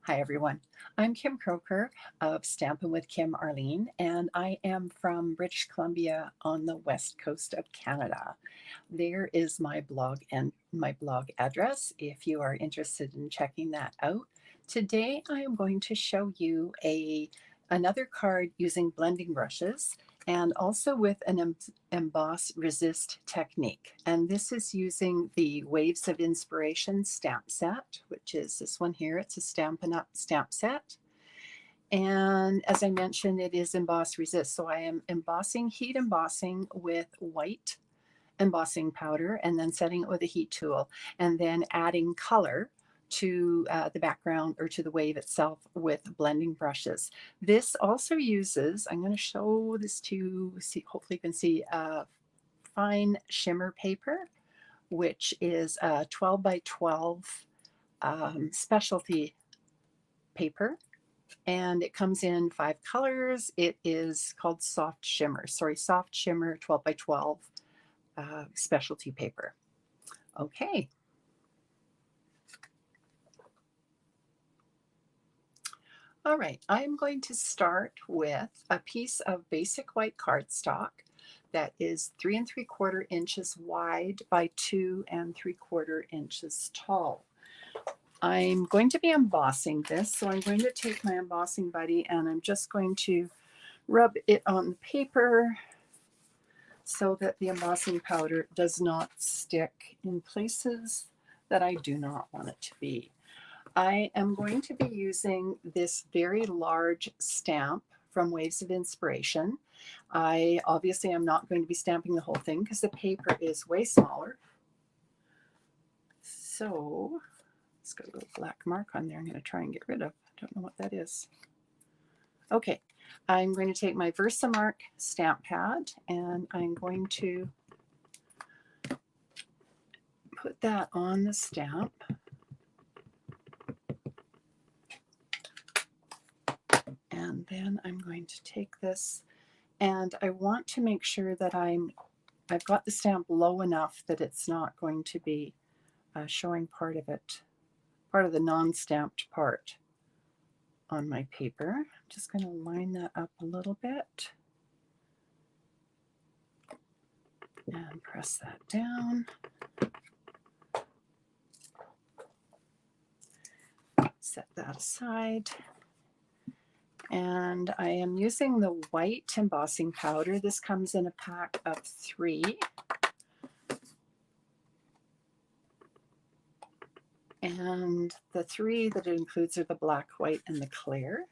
Hi everyone, I'm Kim Croker of Stampin' with Kim Arlene, and I am from British Columbia on the west coast of Canada. There is my blog and my blog address if you are interested in checking that out. Today I am going to show you another card using blending brushes and also with an emboss-resist technique. And this is using the Waves of Inspiration stamp set, which is this one here. It's a Stampin' Up stamp set. And as I mentioned, it is emboss-resist. So I am embossing, heat embossing with white embossing powder and then setting it with a heat tool and then adding color to the background or to the wave itself with blending brushes. This also uses, I'm going to show this to you, see, hopefully you can see, fine shimmer paper, which is a 12 by 12 specialty paper. And it comes in 5 colors. It is called soft shimmer, soft shimmer 12 by 12 specialty paper. Okay. All right, I'm going to start with a piece of basic white cardstock that is 3 3/4 inches wide by 2 3/4 inches tall. I'm going to be embossing this, so I'm going to take my embossing buddy and I'm just going to rub it on the paper so that the embossing powder does not stick in places that I do not want it to be. I am going to be using this very large stamp from Waves of Inspiration. I obviously am not going to be stamping the whole thing because the paper is way smaller. So it's got a little black mark on there I'm going to try and get rid of. I don't know what that is. Okay, I'm going to take my Versamark stamp pad and I'm going to put that on the stamp. And then I'm going to take this and I want to make sure that I've got the stamp low enough that it's not going to be showing part of it, part of the non-stamped part on my paper. I'm just going to line that up a little bit and press that down. Set that aside. And I am using the white embossing powder. This comes in a pack of 3. And the 3 that it includes are the black, white, and the clear.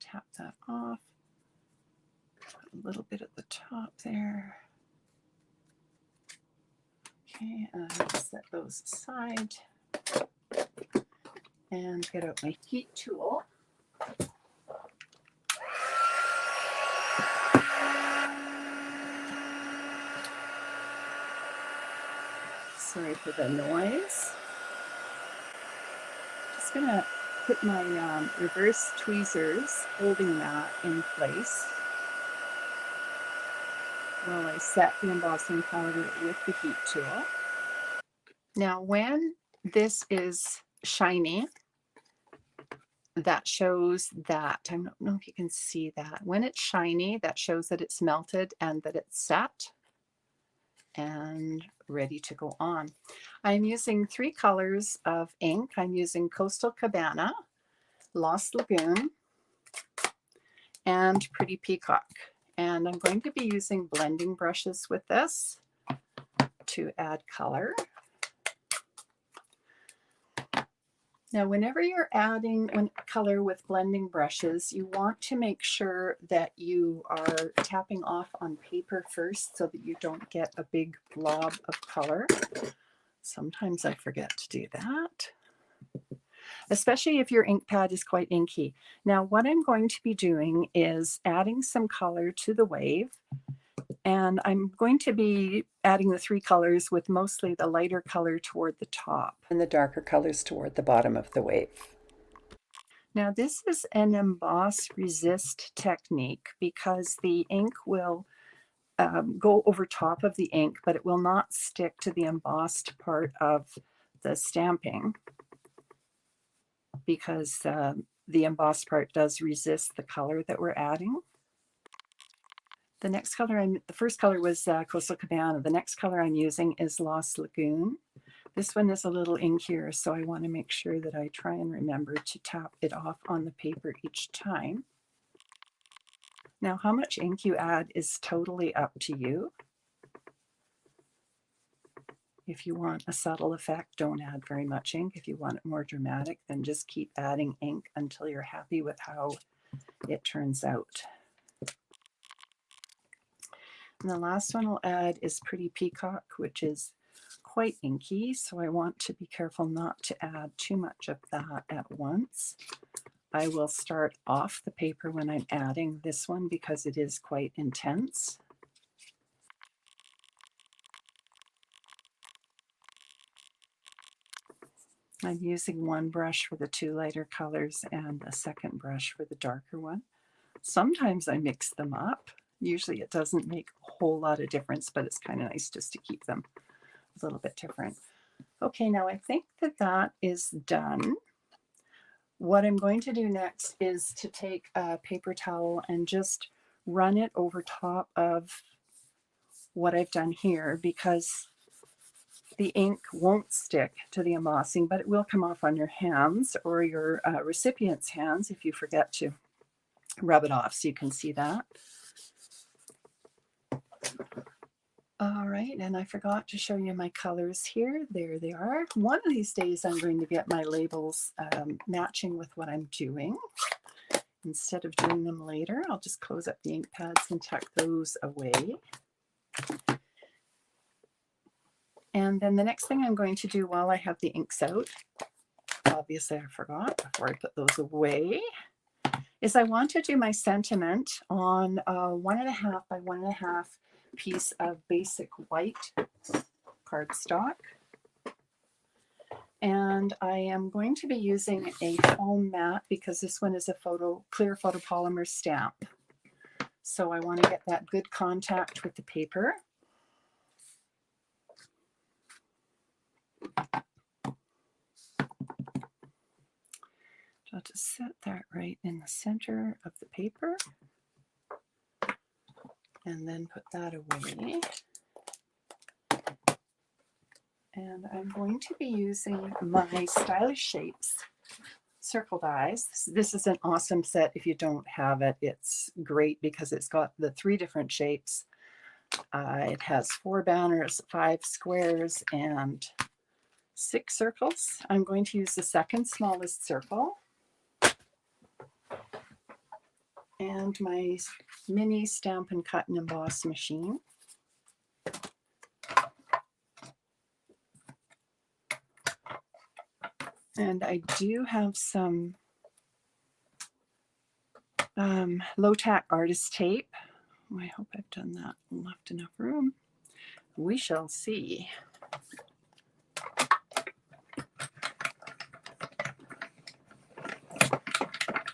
Tap that off. Put a little bit at the top there. Okay, and I'll set those aside and get out my heat tool. Sorry for the noise. Just going to put my reverse tweezers, holding that in place while I set the embossing powder with the heat tool. Now, when this is shiny, that shows that, I don't know if you can see that. When it's shiny, that shows that it's melted and that it's set and ready to go on. I'm using 3 colors of ink. I'm using Coastal Cabana, Lost Lagoon, and Pretty Peacock. And I'm going to be using blending brushes with this to add color. Now, whenever you're adding color with blending brushes, you want to make sure that you are tapping off on paper first so that you don't get a big blob of color. Sometimes I forget to do that, especially if your ink pad is quite inky. Now, what I'm going to be doing is adding some color to the wave. And I'm going to be adding the 3 colors with mostly the lighter color toward the top and the darker colors toward the bottom of the wave. Now this is an emboss-resist technique because the ink will go over top of the ink, but it will not stick to the embossed part of the stamping. because the embossed part does resist the color that we're adding. The next color, the first color was Coastal Cabana. The next color I'm using is Lost Lagoon. This one is a little inkier, so I want to make sure that I try and remember to tap it off on the paper each time. Now, how much ink you add is totally up to you. If you want a subtle effect, don't add very much ink. If you want it more dramatic, then just keep adding ink until you're happy with how it turns out. And the last one I'll add is Pretty Peacock, which is quite inky, so I want to be careful not to add too much of that at once. I will start off the paper when I'm adding this one because it is quite intense. I'm using one brush for the two lighter colors and a second brush for the darker one. Sometimes I mix them up. Usually it doesn't make a whole lot of difference, but it's kind of nice just to keep them a little bit different. Okay, now I think that that is done. What I'm going to do next is to take a paper towel and just run it over top of what I've done here, because the ink won't stick to the embossing, but it will come off on your hands or your recipient's hands if you forget to rub it off, so you can see that. All right, and I forgot to show you my colors here. There they are. One of these days I'm going to get my labels matching with what I'm doing. Instead of doing them later, I'll just close up the ink pads and tuck those away. And then the next thing I'm going to do while I have the inks out, obviously I forgot before I put those away, is I want to do my sentiment on a 1.5 by 1.5 piece of basic white cardstock. And I am going to be using a foam mat because this one is a clear photopolymer stamp. So I want to get that good contact with the paper. I'll just set that right in the center of the paper and then put that away. And I'm going to be using my Stylish Shapes circle dies. This is an awesome set. If you don't have it, it's great because it's got the 3 different shapes. It has 4 banners, 5 squares, and 6 circles. I'm going to use the second smallest circle and my mini Stampin' Cut and Emboss machine. And I do have some low-tack artist tape. I hope I've done that and left enough room. We shall see.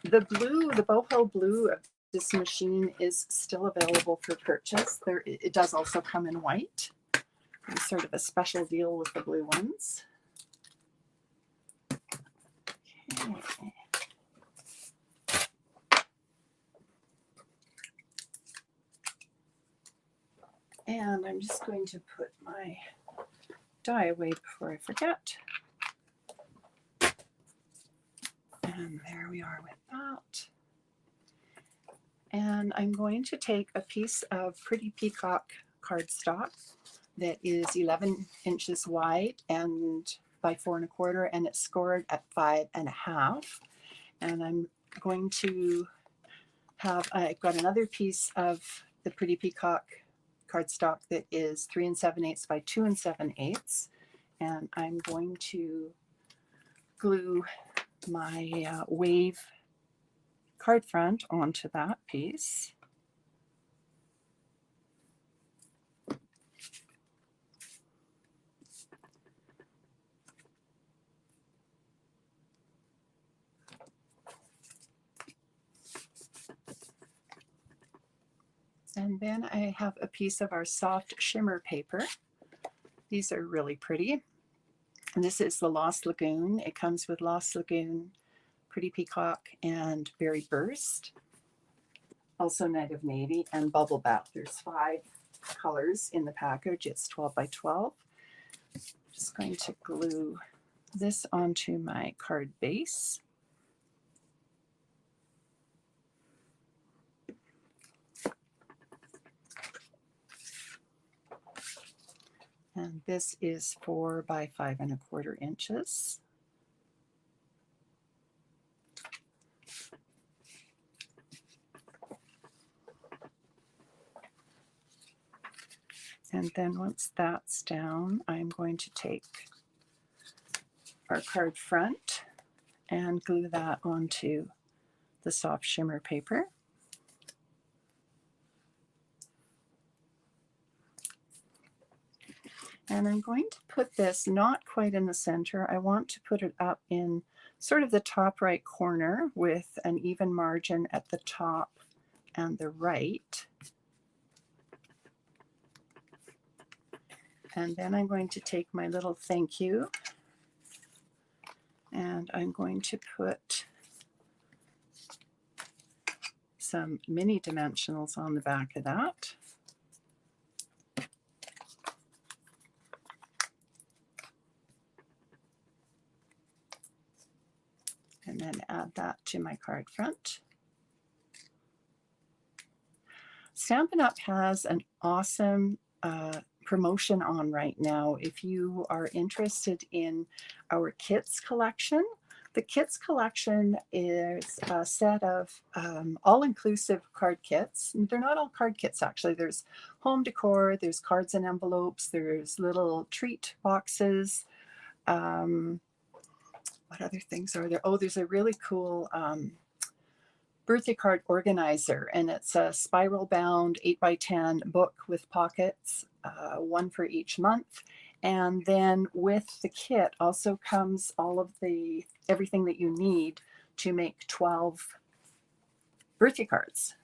The blue, the boho blue of this machine is still available for purchase. It does also come in white. It's sort of a special deal with the blue ones. Okay. And I'm just going to put my die away before I forget. And there we are with that. And I'm going to take a piece of Pretty Peacock cardstock that is 11 inches wide and by 4 1/4, and it's scored at 5 1/2. And I'm going to have, I've got another piece of the Pretty Peacock cardstock that is 3 7/8 by 2 7/8. And I'm going to glue my wave card front onto that piece. And then I have a piece of our soft shimmer paper. These are really pretty. And this is the Lost Lagoon. It comes with Lost Lagoon Pretty Peacock, and Berry Burst. Also Night of Navy and Bubble Bath. There's 5 colors in the package. It's 12 by 12. Just going to glue this onto my card base. And this is 4 by 5 1/4 inches. And then once that's down, I'm going to take our card front and glue that onto the soft shimmer paper. And I'm going to put this not quite in the center. I want to put it up in sort of the top right corner with an even margin at the top and the right. And then I'm going to take my little thank you and I'm going to put some mini dimensionals on the back of that. And then add that to my card front. Stampin' Up! Has an awesome promotion on right now. If you are interested in our kits collection, the kits collection is a set of all-inclusive card kits. They're not all card kits, actually. There's home decor, there's cards and envelopes, there's little treat boxes. What other things are there? Oh, there's a really cool birthday card organizer, and it's a spiral bound 8 by 10 book with pockets, 1 for each month. And then with the kit also comes all of everything that you need to make 12 birthday cards.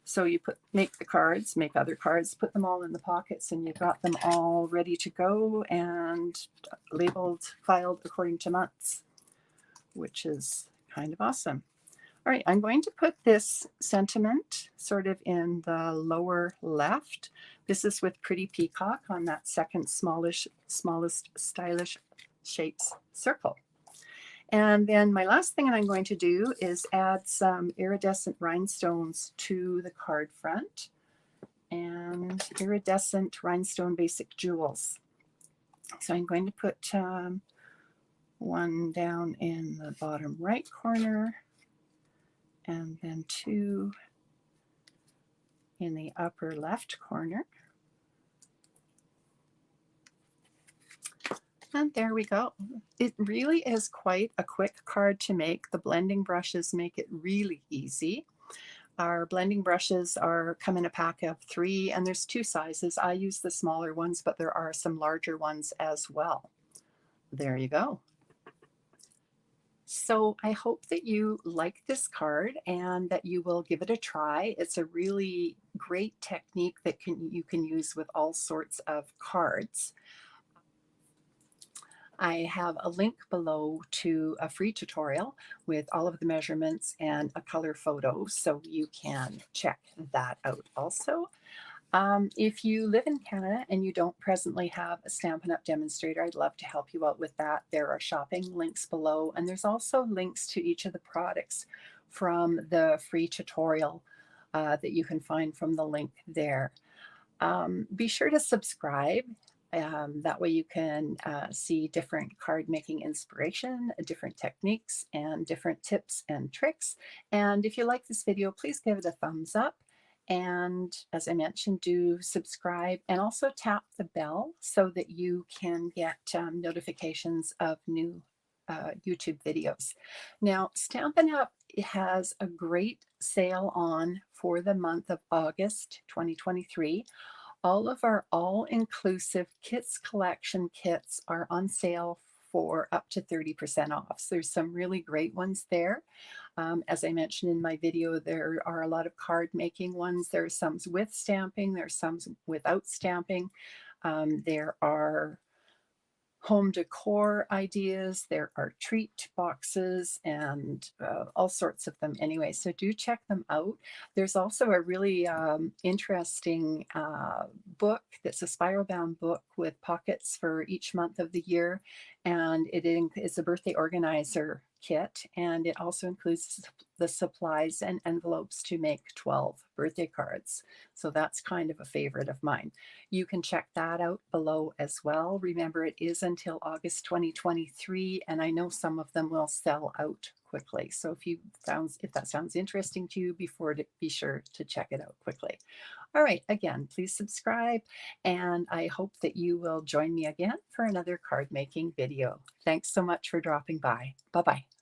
So you make the cards, make other cards, put them all in the pockets, and you've got them all ready to go and labeled, filed according to months, which is kind of awesome. All right, I'm going to put this sentiment sort of in the lower left. This is with Pretty Peacock on that second smallest stylish shapes circle. And then my last thing that I'm going to do is add some iridescent rhinestones to the card front and iridescent rhinestone basic jewels. So I'm going to put one down in the bottom right corner and then 2 in the upper left corner. And there we go. It really is quite a quick card to make. The blending brushes make it really easy. Our blending brushes come in a pack of 3, and there's 2 sizes. I use the smaller ones, but there are some larger ones as well. There you go. So I hope that you like this card and that you will give it a try. It's a really great technique that you can use with all sorts of cards. I have a link below to a free tutorial with all of the measurements and a color photo, so you can check that out also. If you live in Canada and you don't presently have a Stampin' Up! Demonstrator, I'd love to help you out with that. There are shopping links below, and there's also links to each of the products from the free tutorial that you can find from the link there. Be sure to subscribe. That way you can see different card making inspiration, different techniques, and different tips and tricks. And if you like this video, please give it a thumbs up. And as I mentioned, do subscribe and also tap the bell so that you can get notifications of new YouTube videos. Now, Stampin' Up! Has a great sale on for the month of August 2023. All of our all-inclusive kits collection kits are on sale for up to 30% off. So there's some really great ones there. As I mentioned in my video, there are a lot of card making ones. There are some with stamping, there's some without stamping. There are home decor ideas. There are treat boxes and all sorts of them anyway. So do check them out. There's also a really interesting book that's a spiral bound book with pockets for each month of the year. And it's a birthday organizer kit. And it also includes the supplies and envelopes to make 12 birthday cards. So that's kind of a favorite of mine. You can check that out below as well. Remember, it is until August 2023, and I know some of them will sell out quickly. So if that sounds interesting to you, be sure to check it out quickly. All right, again, please subscribe, and I hope that you will join me again for another card making video. Thanks so much for dropping by. Bye-bye.